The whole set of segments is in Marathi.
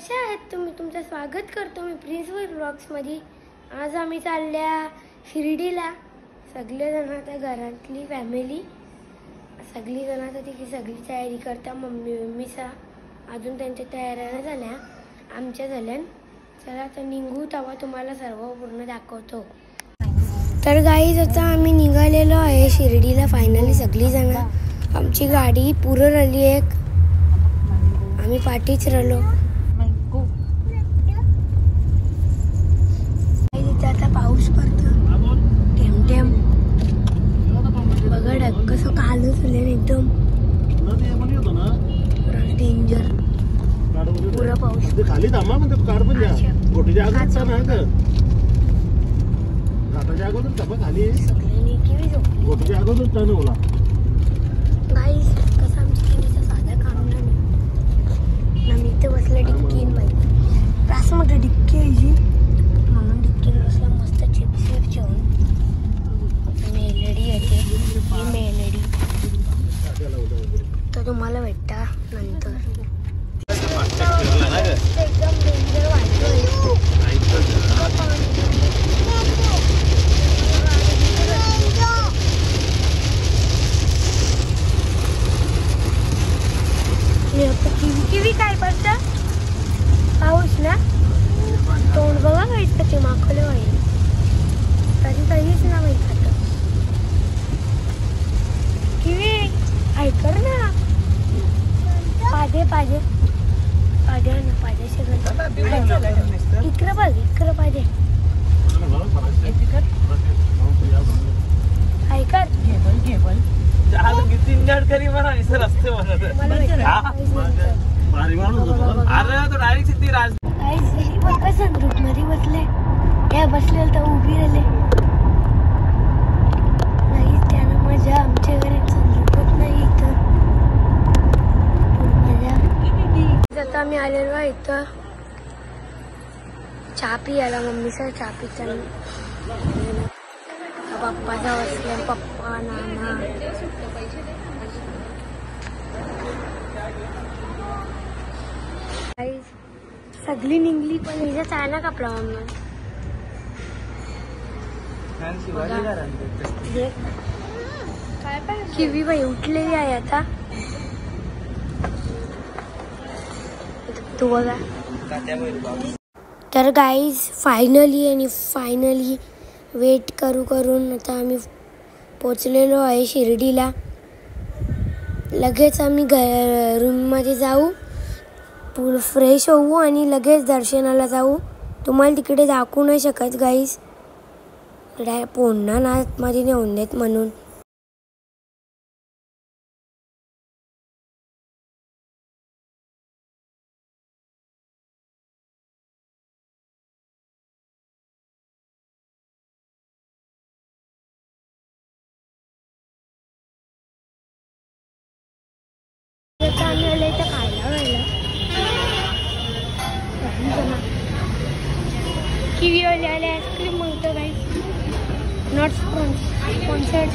कशा आहेत तुम्ही? तुमचं स्वागत करतो मी प्रिन्स व्लॉग्समध्ये. आज आम्ही चालल्या शिर्डीला. सगळेजण आता घरातली फॅमिली सगळी जण आता ती सगळी तयारी करता. मम्मीचा अजून त्यांच्या तयाऱ्या नाही झाल्या, आमच्या झाल्या. चला आता निघू, तेव्हा तुम्हाला सर्व पूर्ण दाखवतो. तर गाईज आता आम्ही निघालेलो आहे शिर्डीला फायनली. सगळी जण आमची गाडी पुरं राहिली एक, आम्ही पाठीच राहिलो. आता पाऊस पडतो टेम टेम. बघा कसं काल झालं एकदम डेंजर. पुरा पाऊस खाली थांबा म्हणजे कार पण द्या. गोटीच्या अगोदर ना ग, घाटाच्या अगोदर थांबा खाली. सगळ्यांनी किती झोपली गोटीच्या अगोदर टर्न होला. गाईस कसं आमच्या केलीचं साधा काम ना मी इथे बसले डिक्कीन बाई. रासमध्ये डिक्की यायची म्हणून डिक्कीन बसला मस्त चिप्स जेवण. मेलडी येते ही मेलडी तर तुम्हाला भेटता नंतर. एकदम डेंजर वाटतोय. किवी काय पडतं पाऊस ना. तोंड बघा काहीच ते माखलं आहे तरी काहीच ना माहीत खातं. किवी ऐकर ना पाजे पाजे पाजे ना पाजे सगळं इकडं बघ इकडं पाजे ऐकर घेबल करी म्हणा रस्ते संद्रूप मध्ये बसले या बसले तर उभी राहिले नाही. त्यानं मजा आमच्या घरी संद्रूपच नाही इथं मजा. आता आम्ही आलेलो आहे इथं चहा पियाला. मम्मीचा चहा पिता पप्पाचा बसले, पप्पा नाना. सगळी निघली पण हिचा चाय ना कापला मम्मी. किवी बाई उठलेली आहे आता. तू बघा. तर गाईज फायनली वेट करून आता आम्ही पोचलेलो आहे शिर्डीला. लगेच आम्ही रूममध्ये जाऊ, फ्रेश होऊ आणि लगेच दर्शनाला जाऊ. तुम्हाला तिकडे दाखवू नाही शकत गाईज, पुन्हा ना मध्ये नेऊन देत म्हणून. आम्ही आले तर खायला व्हायला किवी आले आईस्क्रीम मागतो काही नॉट स्पॉन्सर्ड.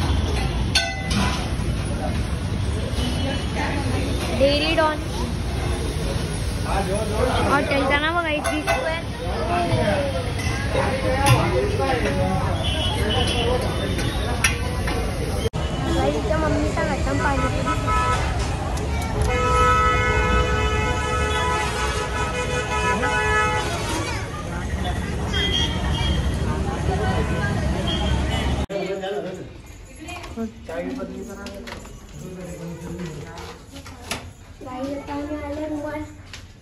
डेअरी डॉन हॉटेलचा ना बघा इथे मम्मीचा गटम पाणी.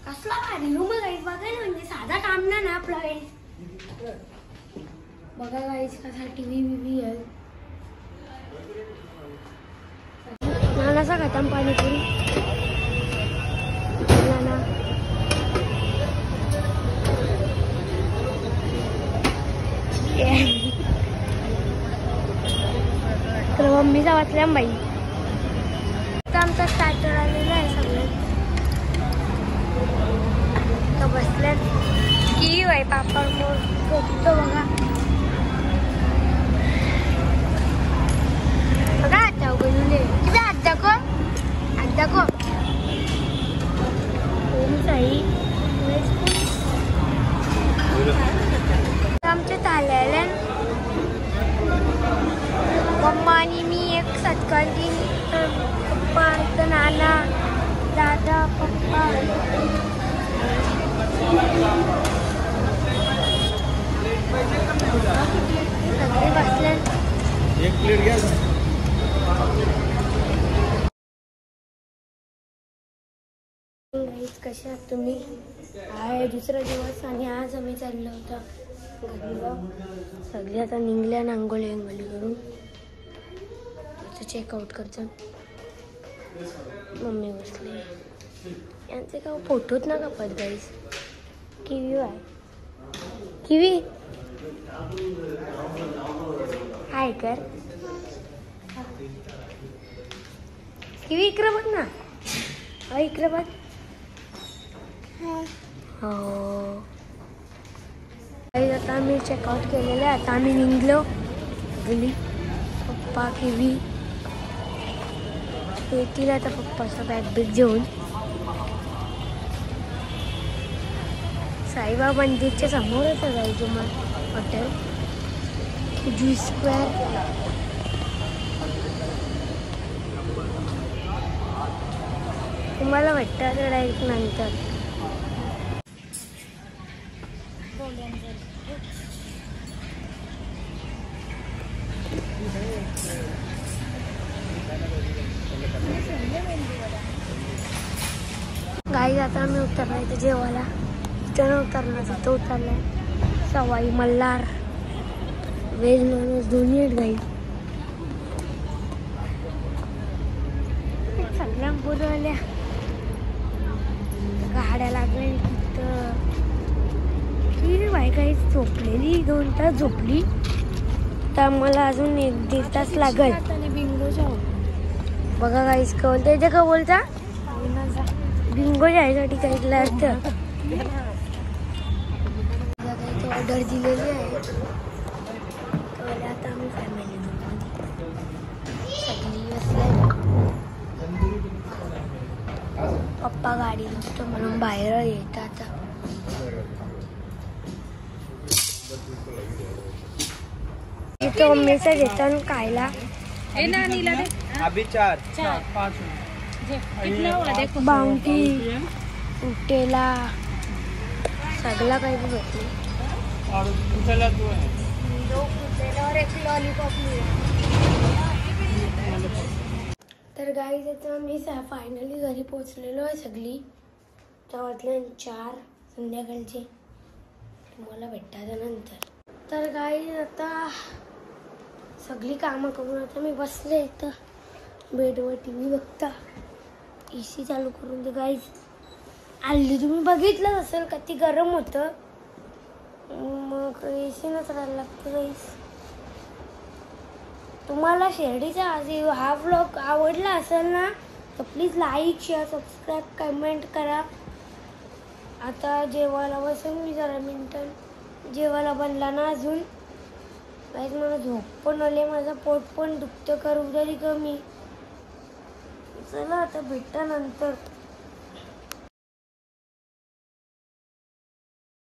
कसला भारी रूम गाईस. बघा ना म्हणजे साधा काम ना आपला गाईस. बघा गाईस कसा टीव्ही बिव्ही आहे. नानाचा खतम पाणीपुरी नाना. तर मम्मीचा वाचल्या बाई. आमचा स्टार्टर आलेला आहे सगळे तर बसल्यात की बाई. पापड मोर पोपतो बघा बघा. आता उघडले किती हात दाखव ओम साई. दोघांची पप्पा इथं नाना दादा पप्पा सगळे बसले. एक प्लेट घ्या. कशा आहात तुम्ही? आहे दुसरा दिवस आणि आज आम्ही चाललो होतो गणगाव. सगळे आता निघल्या नांगोली करून. चेकआउट करतो. मम्मी बसले. यांचे का फोटोच ना कापत गाईस. किवी आहे किवी हाय कर किवी इकडे बघ ना. इकडे बघ. हो आता आम्ही चेकआउट केलेलं आहे. आता आम्ही निघलो. गेली पप्पा किवी येतील आता पप्पाचा बॅग बिग घेऊन. साईबाबा मंदिरच्या समोरच आहे तुम्हाला हॉटेल जुई स्क्वेअर. तुम्हाला वाटतं डायरेक्ट नंतर. गाईज आता आम्ही उतरला इथे जेवायला. इथं उतरला तिथं उतरलाय. सवाई मल्हार व्हेज नॉनव्हेज दोन्ही आहेत गाई. सगळ्या बोलवल्या. गाड्या लागल्या तिथं. ती बायका झोपलेली 2 तास झोपली. तर मला अजून 1-1.5 तास लागेल. बघा गाईस कळतं इथे का बोलता बिंगो जायसाठी काही असतं. ऑर्डर दिलेली आहे. आता आम्ही फॅमिली सगळी बसले. पप्पा गाडी नुसतं म्हणून बाहेर येत. आता तिथं मम्मीचं घेतात खायला. बाउंटी उटेला सगळा काही भी भेटले. तर गाईज आता आम्ही फायनली घरी पोचलेलो आहे. सगळी वाजले 4 संध्याकाळचे. तुम्हाला भेटतात नंतर. तर गाईज आता सगळी कामं करून आता मी बसले इथं बेडवर TV बघता. AC चालू करून ते गाईज आली. तुम्ही बघितलं असेल किती गरम होतं. मग AC नच राहायला लागतं गाईज. तुम्हाला शिर्डीचा हा व्लॉग आवडला असेल ना तर please like share subscribe comment करा. आता जेवायला बसून मी जरा मिनटं. जेवायला बनला ना अजून. गाईज मला झोप पण आली. माझं पोट पण दुखतं. करू तरी कमी. चला आता भेटा नंतर.